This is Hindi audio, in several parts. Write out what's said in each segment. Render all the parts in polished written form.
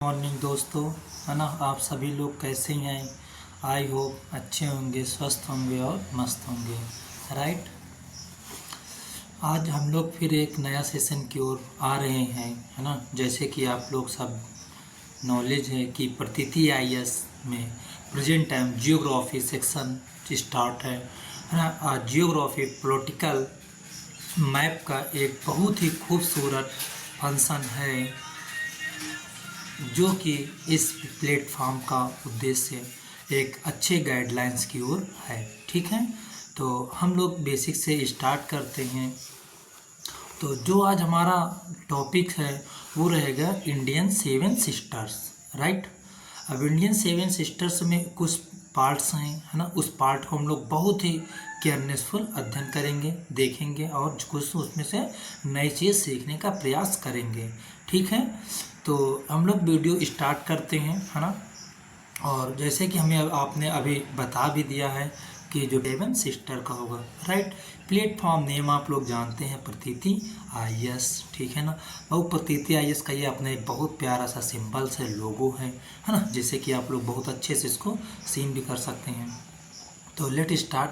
मॉर्निंग दोस्तों, है ना। आप सभी लोग कैसे हैं? आई होप अच्छे होंगे, स्वस्थ होंगे और मस्त होंगे, राइट। आज हम लोग फिर एक नया सेशन की ओर आ रहे हैं, है ना। जैसे कि आप लोग सब नॉलेज है कि प्रतीति आईएएस में present time geography section start है ना। आज जियोग्राफी पॉलिटिकल मैप का एक बहुत ही खूबसूरत फंक्शन है जो कि इस प्लेटफॉर्म का उद्देश्य एक अच्छे गाइडलाइंस की ओर है, ठीक है। तो हम लोग बेसिक से स्टार्ट करते हैं। तो जो आज हमारा टॉपिक है वो रहेगा इंडियन सेवन सिस्टर्स, राइट। अब इंडियन सेवन सिस्टर्स में कुछ पार्ट्स हैं, है ना। उस पार्ट को हम लोग बहुत ही केयरनेसफुल अध्ययन करेंगे, देखेंगे और कुछ उसमें से नई चीज़ सीखने का प्रयास करेंगे, ठीक है। तो हम लोग वीडियो स्टार्ट करते हैं, है ना। और जैसे कि हमें आपने अभी बता भी दिया है कि जो सेवन सिस्टर का होगा, राइट। प्लेटफॉर्म नेम आप लोग जानते हैं, प्रतीति आईएएस, ठीक है ना। वो प्रतीति आईएएस का ये अपना एक बहुत प्यारा सा सिंबल से लोगो है ना। जैसे कि आप लोग बहुत अच्छे से इसको सीन भी कर सकते हैं। तो लेट स्टार्ट,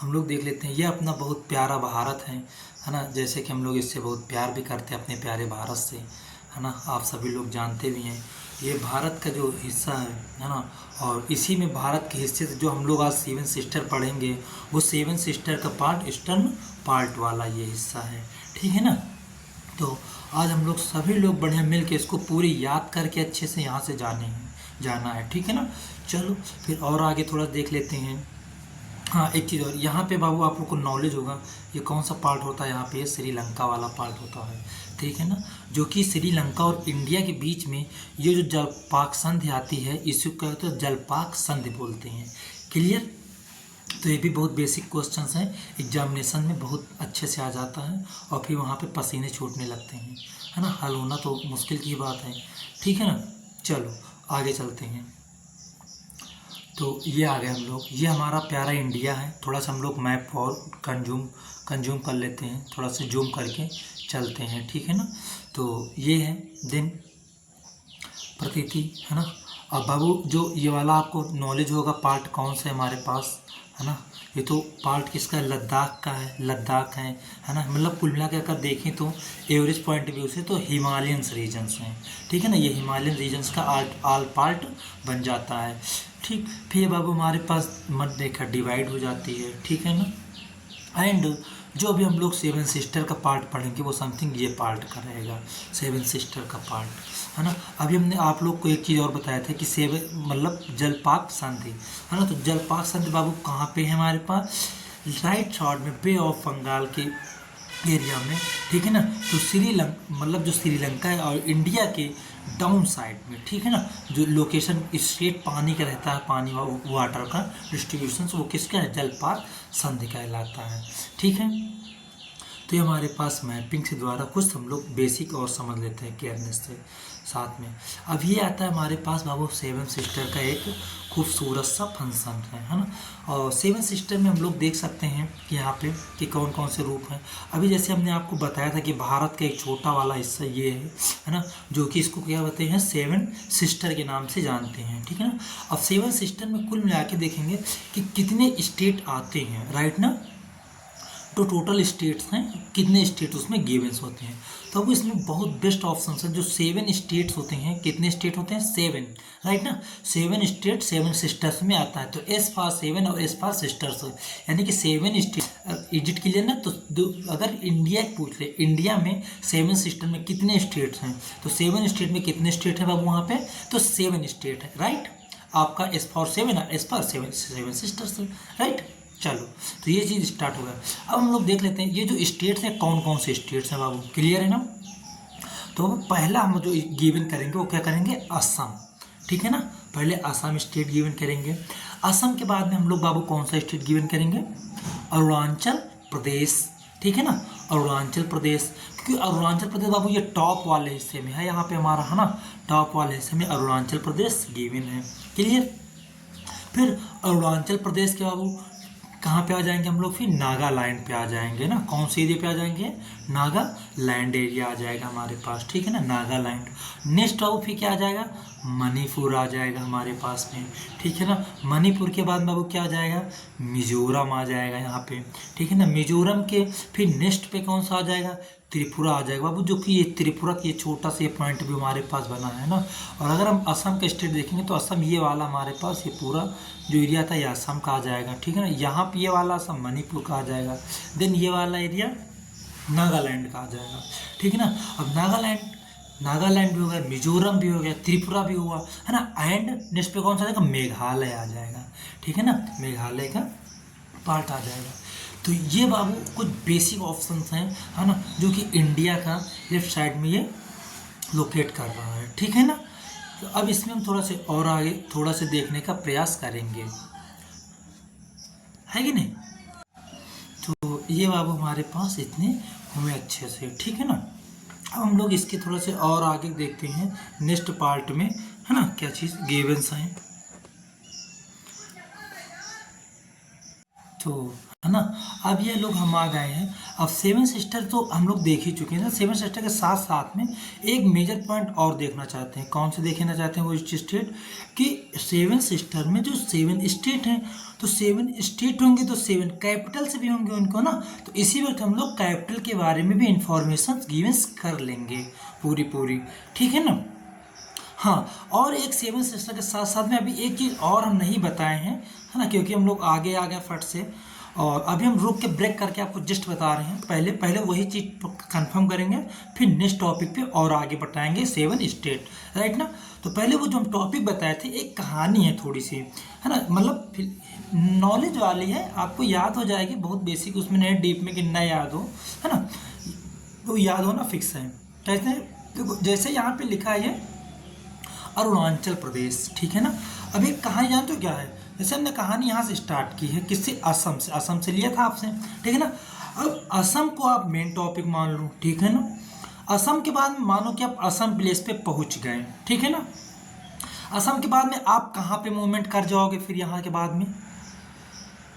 हम लोग देख लेते हैं। ये अपना बहुत प्यारा भारत है ना। जैसे कि हम लोग इससे बहुत प्यार भी करते हैं, अपने प्यारे भारत से, है ना। आप सभी लोग जानते भी हैं ये भारत का जो हिस्सा है ना। और इसी में भारत के हिस्से से जो हम लोग आज सेवन सिस्टर पढ़ेंगे, वो सेवन सिस्टर का पार्ट ईस्टर्न पार्ट वाला ये हिस्सा है, ठीक है ना। तो आज हम लोग सभी लोग बढ़िया मिल के इसको पूरी याद करके अच्छे से यहाँ से जाना है, ठीक है ना। चलो फिर और आगे थोड़ा देख लेते हैं। हाँ, एक चीज़ और यहाँ पे बाबू आप लोग को नॉलेज होगा ये कौन सा पार्ट होता है। यहाँ पे श्रीलंका वाला पार्ट होता है, ठीक है ना। जो कि श्रीलंका और इंडिया के बीच में ये जो जलपाक संधि आती है, इसी को कहते हैं जलपाक संधि बोलते हैं, क्लियर। तो ये भी बहुत बेसिक क्वेश्चंस हैं, एग्जामिनेशन में बहुत अच्छे से आ जाता है और फिर वहाँ पे पसीने छूटने लगते हैं, है ना। हल होना तो मुश्किल की बात है, ठीक है ना। चलो आगे चलते हैं। तो ये आ गए हम लोग, ये हमारा प्यारा इंडिया है। थोड़ा सा हम लोग मैप और कंज्यूम कर लेते हैं, थोड़ा सा जूम करके चलते हैं, ठीक है ना। तो ये है दिन प्रतीति, है ना। अब बाबू जो ये वाला आपको नॉलेज होगा पार्ट कौन सा है हमारे पास, है ना। ये तो पार्ट किसका है, लद्दाख का है, लद्दाख है ना। मतलब कुल मिला के अगर देखें तो एवरेज पॉइंट व्यू से तो हिमालयंस रीजन्स हैं, ठीक है ना। ये हिमालयन रीजन्स का आल पार्ट बन जाता है, ठीक। फिर बाबू हमारे पास मध्य रेखा डिवाइड हो जाती है, ठीक है ना। एंड जो भी हम लोग सेवन सिस्टर का पार्ट पढ़ेंगे वो समथिंग ये पार्ट का रहेगा, सेवन सिस्टर का पार्ट, है ना। अभी हमने आप लोग को एक चीज़ और बताया था कि सेवन मतलब जलपाक संधि, है ना। तो जलपाक संधि बाबू कहाँ पे है हमारे पास, राइट साइड में बे ऑफ बंगाल के एरिया में, ठीक है ना। तो श्रीलंका मतलब जो श्रीलंका है और इंडिया के डाउन साइड में, ठीक है ना। जो लोकेशन स्ट्रेट पानी का रहता है, पानी वाटर का डिस्ट्रीब्यूशन, वो किसका है, जलपात संधि कहलाता है, ठीक है। तो ये हमारे पास मैपिंग से द्वारा कुछ हम लोग बेसिक और समझ लेते हैं केयरनेस से साथ में। अब ये आता है हमारे पास बाबू सेवन सिस्टर का एक खूबसूरत सा फंक्शन है ना। और सेवन सिस्टर में हम लोग देख सकते हैं कि यहाँ पे कि कौन कौन से रूप हैं। अभी जैसे हमने आपको बताया था कि भारत का एक छोटा वाला हिस्सा ये है ना, जो कि इसको क्या कहते हैं, सेवन सिस्टर के नाम से जानते हैं, ठीक है ना। अब सेवन सिस्टर में कुल मिला के देखेंगे कि कितने स्टेट आते हैं, राइट ना। तो टोटल स्टेट्स हैं, कितने स्टेट उसमें गिवेंस होते हैं। तो अब इसमें बहुत बेस्ट ऑप्शन है, जो सेवन स्टेट्स होते हैं। कितने स्टेट होते हैं, सेवन, राइट ना। सेवन स्टेट सेवन सिस्टर्स में आता है। तो एस फॉर सेवन और एस फॉर सिस्टर्स, यानी कि सेवन स्टेट इजिट क्लियर ना। तो अगर इंडिया पूछ ले, इंडिया में सेवन सिस्टर में कितने स्टेट्स हैं, तो सेवन स्टेट में कितने स्टेट है बाबू वहाँ पे, तो सेवन स्टेट है, राइट। आपका एस फॉर सेवन और S for seven seven sisters, right. चलो तो ये चीज़ स्टार्ट हो गया। अब हम लोग देख लेते हैं ये जो स्टेट्स हैं कौन कौन से स्टेट्स हैं बाबू, क्लियर है ना। तो पहला हम जो गिवन करेंगे वो क्या करेंगे, असम, ठीक है ना। पहले असम स्टेट गिवन करेंगे। असम के बाद में हम लोग बाबू कौन सा स्टेट गिवन करेंगे, अरुणाचल प्रदेश, ठीक है ना। अरुणाचल प्रदेश, क्योंकि अरुणाचल प्रदेश बाबू ये टॉप वाले हिस्से में है, यहाँ पे हमारा, है ना। टॉप वाले हिस्से में अरुणाचल प्रदेश गिवन है, क्लियर। फिर अरुणाचल प्रदेश के बाबू कहाँ पे आ जाएंगे हम लोग? फिर नागालैंड पे आ जाएंगे ना। कौन से एरिया पे आ जाएंगे? नागालैंड एरिया आ जाएगा हमारे पास, ठीक है ना, नागालैंड। नेक्स्ट बाबू फिर क्या आ जाएगा? मणिपुर आ जाएगा हमारे पास में, ठीक है ना। मणिपुर के बाद बाबू क्या आ जाएगा? मिजोरम आ जाएगा यहाँ पे, ठीक है ना। मिजोरम के फिर नेक्स्ट पे कौन सा आ जाएगा? त्रिपुरा आ जाएगा बाबू, जो कि ये त्रिपुरा की छोटा सा ये पॉइंट भी हमारे पास बना है ना। और अगर हम असम का स्टेट देखेंगे तो असम ये वाला हमारे पास ये पूरा जो एरिया था ये असम का आ जाएगा, ठीक है ना। यहाँ पे ये वाला असम मणिपुर का आ जाएगा। देन ये वाला एरिया नागालैंड का आ जाएगा, ठीक है ना। अब नागालैंड भी हो गया, मिजोरम भी हो गया, त्रिपुरा भी हुआ, है ना। एंड नेक्स्ट पे कौन सा आ जाएगा? मेघालय आ जाएगा, ठीक है ना। मेघालय का पार्ट आ जाएगा। तो ये बाबू कुछ बेसिक ऑप्शंस हैं, है ना, जो कि इंडिया का लेफ्ट साइड में ये लोकेट कर रहा है, ठीक है ना। तो अब इसमें हम थोड़ा से और आगे थोड़ा से देखने का प्रयास करेंगे, है कि नहीं। तो ये बाबू हमारे पास इतने हुए अच्छे से, ठीक है ना। अब हम लोग इसके थोड़ा से और आगे देखते हैं नेक्स्ट पार्ट में, है ना, क्या चीज़ गिवन्स हैं। तो है ना, अब ये लोग हम आ गए हैं। अब सेवन सिस्टर तो हम लोग देख ही चुके हैं ना। सेवन सिस्टर के साथ साथ में एक मेजर पॉइंट और देखना चाहते हैं। कौन से देखना चाहते हैं? वो स्टेट कि सेवन सिस्टर में जो 7 स्टेट हैं, तो 7 स्टेट होंगे तो 7 कैपिटल से भी होंगे उनको ना। तो इसी वक्त हम लोग कैपिटल के बारे में भी इंफॉर्मेशन गिवन्स कर लेंगे पूरी, ठीक है ना। हाँ, और एक सेवन सिस्टर के साथ साथ में अभी एक चीज़ और हम नहीं बताए हैं, है ना, क्योंकि हम लोग आगे आ गए फट से। और अभी हम रुक के ब्रेक करके आपको जस्ट बता रहे हैं। पहले वही चीज़ कंफर्म करेंगे, फिर नेक्स्ट टॉपिक पे और आगे बताएंगे 7 स्टेट, राइट ना। तो पहले वो जो हम टॉपिक बताए थे, एक कहानी है थोड़ी सी, है ना, मतलब नॉलेज वाली है, आपको याद हो जाएगी, बहुत बेसिक, उसमें नहीं डीप में कि न याद हो, है ना, तो याद होना फिक्स है। कहते हैं देखो, जैसे यहाँ पे लिखा है अरुणाचल प्रदेश, ठीक है ना। अभी कहानी जानते हो क्या है? जैसे हमने कहानी यहाँ से स्टार्ट की है, किससे? असम से लिया था आपसे, ठीक है ना। अब असम को आप मेन टॉपिक मान लो, ठीक है ना। असम के बाद मानो कि आप असम प्लेस पे पहुँच गए, ठीक है ना। असम के बाद में आप कहाँ पे मूवमेंट कर जाओगे? फिर यहाँ के बाद में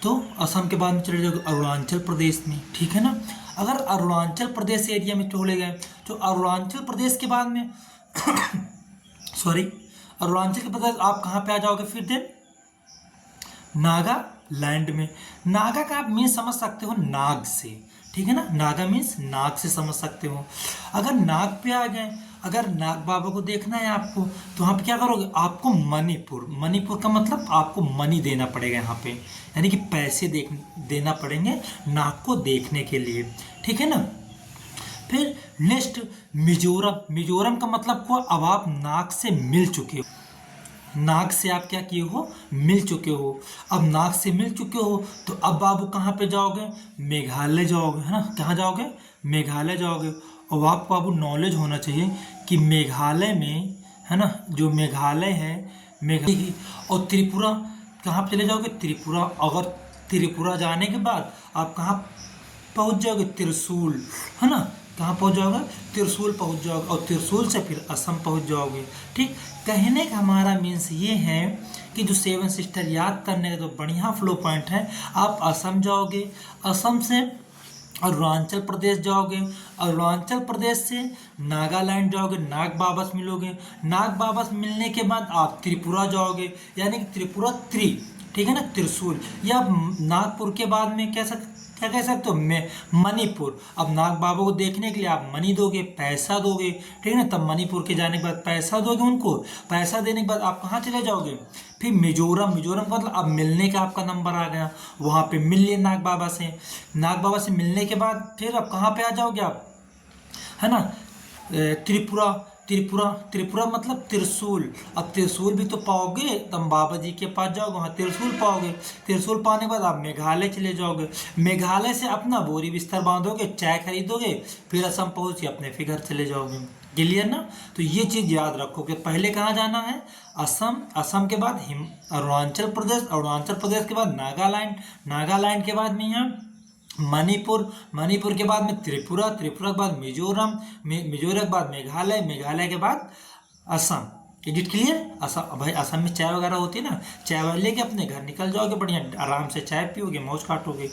तो असम के बाद में चले जाओगे अरुणाचल प्रदेश में, ठीक है ना। अगर अरुणाचल प्रदेश एरिया में चले गए तो अरुणाचल प्रदेश के बाद में सॉरी, अरुणाचल के बाद आप कहाँ पे आ जाओगे? फिर देन नागालैंड में। नागा का आप मीन समझ सकते हो नाग से, ठीक है ना। नागा मीन्स नाग से समझ सकते हो। अगर नाग पे आ गए, अगर नाग बाबा को देखना है आपको, तो वहाँ पे क्या करोगे? आपको मणिपुर का मतलब आपको मनी देना पड़ेगा यहाँ पे, यानी कि पैसे देना पड़ेंगे नाग को देखने के लिए, ठीक है ना। फिर नेक्स्ट मिजोरम का मतलब हुआ अब आप नाग से मिल चुके हो, नाग से आप क्या किए हो? मिल चुके हो। अब नाग से मिल चुके हो तो अब बाबू कहाँ पे जाओगे? मेघालय जाओगे, है ना। कहाँ जाओगे? मेघालय जाओगे। और आपको बाबू नॉलेज होना चाहिए कि मेघालय में, है ना, जो मेघालय है, मेघालय और त्रिपुरा, कहाँ पे चले जाओगे? त्रिपुरा। अगर त्रिपुरा जाने के बाद आप कहाँ पहुँच जाओगे? त्रिशूल, है ना। कहाँ पहुँच जाओगे? त्रिशूल पहुँच जाओगे, और त्रिशूल से फिर असम पहुँच जाओगे, ठीक। कहने का हमारा मीन्स ये है कि जो 7 सिस्टर याद करने का तो बढ़िया फ्लो पॉइंट है। आप असम जाओगे, असम से अरुणाचल प्रदेश जाओगे, अरुणाचल प्रदेश से नागालैंड जाओगे, नाग बाबा से मिलोगे, नाग बाबा से मिलने के बाद आप त्रिपुरा जाओगे, यानी कि त्रिपुरा ठीक है ना, त्रिशूल। या नागपुर के बाद में क्या कह सकते हो? मणिपुर। अब नाग बाबा को देखने के लिए आप मनी दोगे, पैसा दोगे, ठीक है ना। तब मणिपुर के जाने के बाद पैसा दोगे उनको, पैसा देने के बाद आप कहाँ चले जाओगे? फिर मिजोरम का मतलब अब मिलने का आपका नंबर आ गया, वहाँ पे मिल लिए नाग बाबा से मिलने के बाद फिर अब कहाँ पे आ जाओगे आप, है ना, त्रिपुरा मतलब त्रिशूल। अब त्रिशूल भी तो पाओगे तब बाबा जी के पास जाओगे, वहाँ त्रिशूल पाओगे। त्रिशूल पाने के बाद आप मेघालय चले जाओगे, मेघालय से अपना बोरी बिस्तर बांधोगे, चाय खरीदोगे, फिर असम पहुँच के अपने फिर घर चले जाओगे। क्लियर ना। तो ये चीज़ याद रखो कि पहले कहाँ जाना है? असम के बाद अरुणाचल प्रदेश के बाद नागालैंड के बाद में यहाँ मणिपुर के बाद में त्रिपुरा के बाद मिजोरम के बाद मेघालय के बाद असम, एडिट क्लियर। असम भाई, असम में चाय वगैरह होती है ना, चाय वाले लेके अपने घर निकल जाओगे, बढ़िया आराम से चाय पियोगे, मौज काटोगे,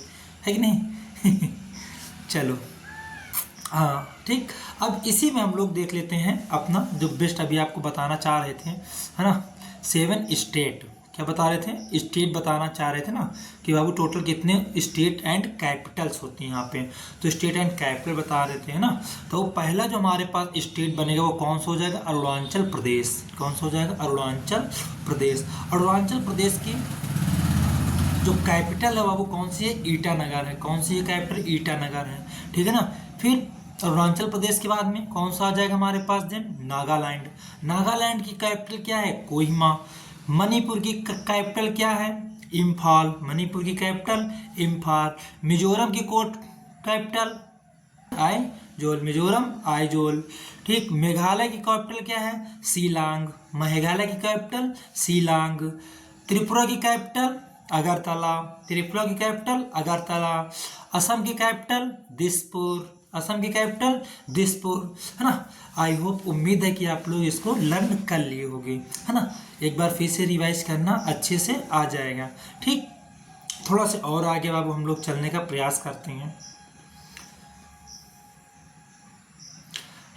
है कि नहीं। चलो हाँ ठीक। अब इसी में हम लोग देख लेते हैं अपना जो बेस्ट अभी आपको बताना चाह रहे थे, है ना, 7 स्टेट। क्या बता रहे थे? स्टेट बताना चाह रहे थे ना कि बाबू टोटल कितने स्टेट एंड कैपिटल्स होती हैं यहाँ पे। तो स्टेट एंड कैपिटल बता रहे थे, है ना। तो पहला जो हमारे पास स्टेट बनेगा वो कौन सा हो जाएगा? अरुणाचल प्रदेश। कौन सा हो जाएगा? अरुणाचल प्रदेश। अरुणाचल प्रदेश की जो कैपिटल है बाबू कौन सी है? ईटानगर है। कौन सी है कैपिटल? ईटानगर है, ठीक है ना। फिर अरुणाचल प्रदेश के बाद में कौन सा आ जाएगा हमारे पास? देन नागालैंड। नागालैंड की कैपिटल क्या है? कोहिमा। मणिपुर की कैपिटल क्या है? इम्फाल। मणिपुर की कैपिटल इम्फाल। मिजोरम की कोट कैपिटल आइजोल। मिजोरम आइजोल, ठीक। मेघालय की कैपिटल क्या है? शिलांग। मेघालय की कैपिटल शिलांग। त्रिपुरा की कैपिटल अगरतला। त्रिपुरा की कैपिटल अगरतला। असम की कैपिटल दिसपुर। असम की कैपिटल दिसपुर, है ना। आई होप, उम्मीद है कि आप लोग इसको लर्न कर लिए होंगे, है ना। एक बार फिर से रिवाइज करना, अच्छे से आ जाएगा, ठीक। थोड़ा सा और आगे बाबू हम लोग चलने का प्रयास करते हैं।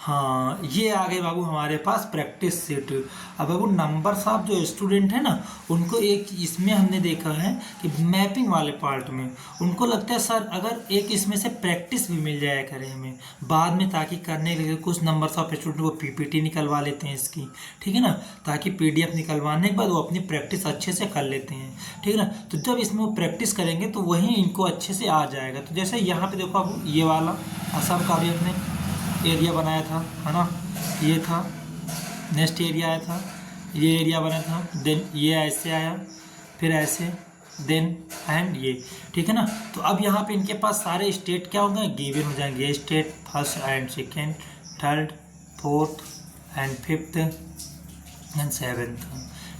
हाँ, ये आ गए बाबू हमारे पास प्रैक्टिस सेट। अब बाबू नंबर साहब जो स्टूडेंट है ना, उनको एक इसमें हमने देखा है कि मैपिंग वाले पार्ट में उनको लगता है सर अगर एक इसमें से प्रैक्टिस भी मिल जाया करे हमें बाद में, ताकि करने के लिए कुछ नंबर साहब स्टूडेंट वो पीपीटी निकलवा लेते हैं इसकी, ठीक है ना, ताकि पीडीएफ निकलवाने के बाद वो अपनी प्रैक्टिस अच्छे से कर लेते हैं, ठीक है ना। तो जब इसमें वो प्रैक्टिस करेंगे तो वहीं इनको अच्छे से आ जाएगा। तो जैसे यहाँ पे देखो अब ये वाला असम का भी अपने एरिया बनाया था, है ना, ये था। नेक्स्ट एरिया आया था, ये एरिया बना था, देन ये ऐसे आया, फिर ऐसे, देन एंड ये, ठीक है ना। तो अब यहाँ पे इनके पास सारे स्टेट क्या होंगे? गिवन हो जाएंगे। State first and second, third, fourth and fifth and seventh,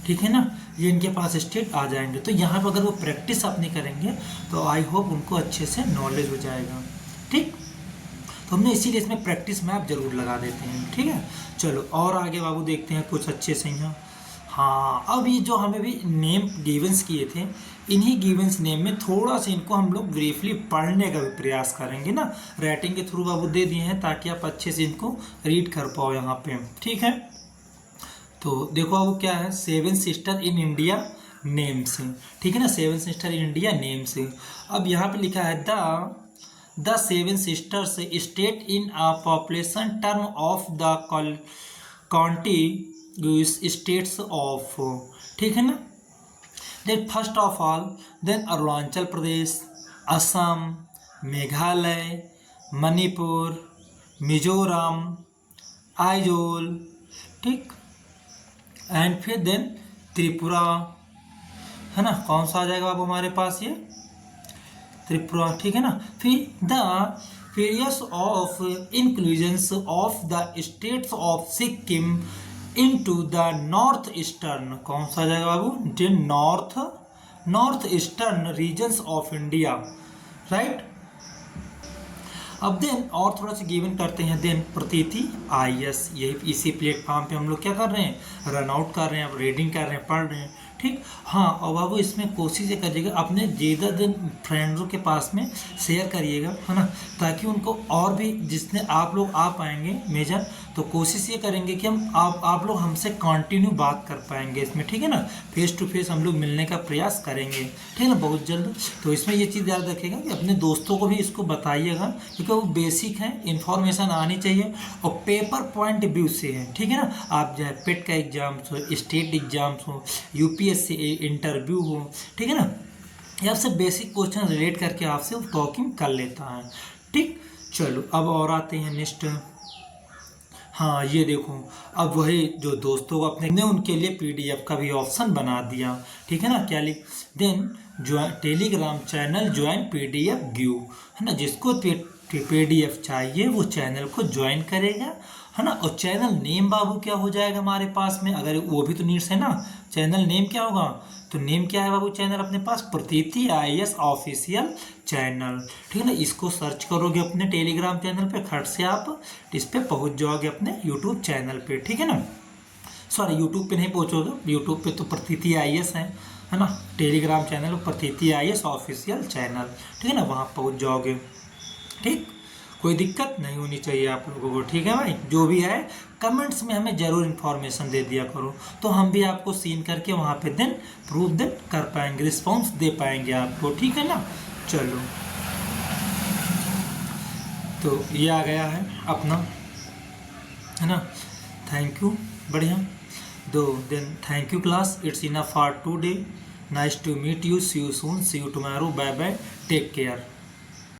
ठीक है ना। ये इनके पास स्टेट आ जाएंगे। तो यहाँ पर अगर वो प्रैक्टिस अपनी करेंगे तो आई होप उनको अच्छे से नॉलेज हो जाएगा, ठीक। तो हमने इसीलिए इसमें प्रैक्टिस मैप जरूर लगा देते हैं, ठीक है। चलो और आगे बाबू देखते हैं कुछ अच्छे से यहाँ। हाँ, अब ये जो हमें भी नेम गिवंस किए थे, इन्हीं गिवंस नेम में थोड़ा सा इनको हम लोग ब्रीफली पढ़ने का भी प्रयास करेंगे ना, राइटिंग के थ्रू बाबू दे दिए हैं ताकि आप अच्छे से इनको रीड कर पाओ यहाँ पे, ठीक है। तो देखो अब क्या है? 7 सिस्टर इन इंडिया नेम से, ठीक है ना, 7 सिस्टर इन इंडिया नेम से। अब यहाँ पे लिखा है the 7 sisters state in a population term of the contiguous states of, ठीक है ना। Then first of all, then Arunachal Pradesh, Assam, Meghalaya, Manipur, Mizoram, Aizawl, ठीक, एंड फिर देन त्रिपुरा, है ना। कौन सा आ जाएगा अब हमारे पास? ये त्रिपुरा, ठीक है ना। फिर the various of inclusions of the states of Sikkim into the north eastern, कौन सा जाएगा बाबू? North eastern regions of India, right. अब देन और थोड़ा सा गिवन करते हैं। देन प्रतीति IAS, यही इसी प्लेटफॉर्म पे हम लोग क्या कर रहे हैं? रन आउट कर रहे हैं, रीडिंग कर रहे हैं, पढ़ रहे हैं, ठीक। हाँ, और बाबू इसमें कोशिश ये करिएगा अपने ज़्यादा दिन फ्रेंड्सों के पास में शेयर करिएगा, है ना, ताकि उनको और भी जिसने आप लोग आ पाएंगे मेजर, तो कोशिश ये करेंगे कि हम आप लोग हमसे कंटिन्यू बात कर पाएंगे इसमें, ठीक है ना। फेस टू फेस हम लोग मिलने का प्रयास करेंगे, ठीक है ना, बहुत जल्द। तो इसमें ये चीज़ याद रखिएगा कि अपने दोस्तों को भी इसको बताइएगा, क्योंकि वो बेसिक है, इन्फॉर्मेशन आनी चाहिए और पेपर पॉइंट व्यू से है, ठीक है ना। आप चाहे पेट का एग्जाम्स हो, स्टेट एग्जाम्स हो, UPSC इंटरव्यू हो, ठीक है ना, ये आपसे बेसिक क्वेश्चन रिलेट करके आपसे टॉकिंग कर लेता है, ठीक। चलो अब और आते हैं नेक्स्ट। हाँ, ये देखो अब वही जो दोस्तों को अपने उनके लिए PDF का भी ऑप्शन बना दिया, ठीक है ना। क्या लिख? देन जो Telegram channel join PDF give, है ना, जिसको PDF चाहिए वो चैनल को ज्वाइन करेगा, है ना। और चैनल नेम बाबू क्या हो जाएगा हमारे पास में? अगर वो भी तो नीड्स है ना, चैनल नेम क्या होगा? तो नेम क्या है बाबू चैनल अपने पास? प्रतीति IAS ऑफिशियल चैनल, ठीक है ना। इसको सर्च करोगे अपने टेलीग्राम चैनल पे, खट से आप इस पे पहुंच जाओगे अपने यूट्यूब चैनल पे, ठीक है ना। सॉरी यूट्यूब पे नहीं पहुँचोगे, यूट्यूब पे तो प्रतीति IAS है ना, टेलीग्राम चैनल प्रतीति IAS ऑफिशियल चैनल, ठीक है ना, वहाँ पहुँच जाओगे। ठीक, कोई दिक्कत नहीं होनी चाहिए आप लोगों को, ठीक है भाई। जो भी है कमेंट्स में हमें ज़रूर इन्फॉर्मेशन दे दिया करो, तो हम भी आपको सीन करके वहाँ पे देन प्रूफ देन कर पाएंगे, रिस्पॉन्स दे पाएंगे आपको, ठीक है ना। चलो, तो ये आ गया है अपना, है ना। थैंक यू, बढ़िया। दो then thank you class, it's enough for today, nice to meet you, see you soon, see you tomorrow, bye bye, take care.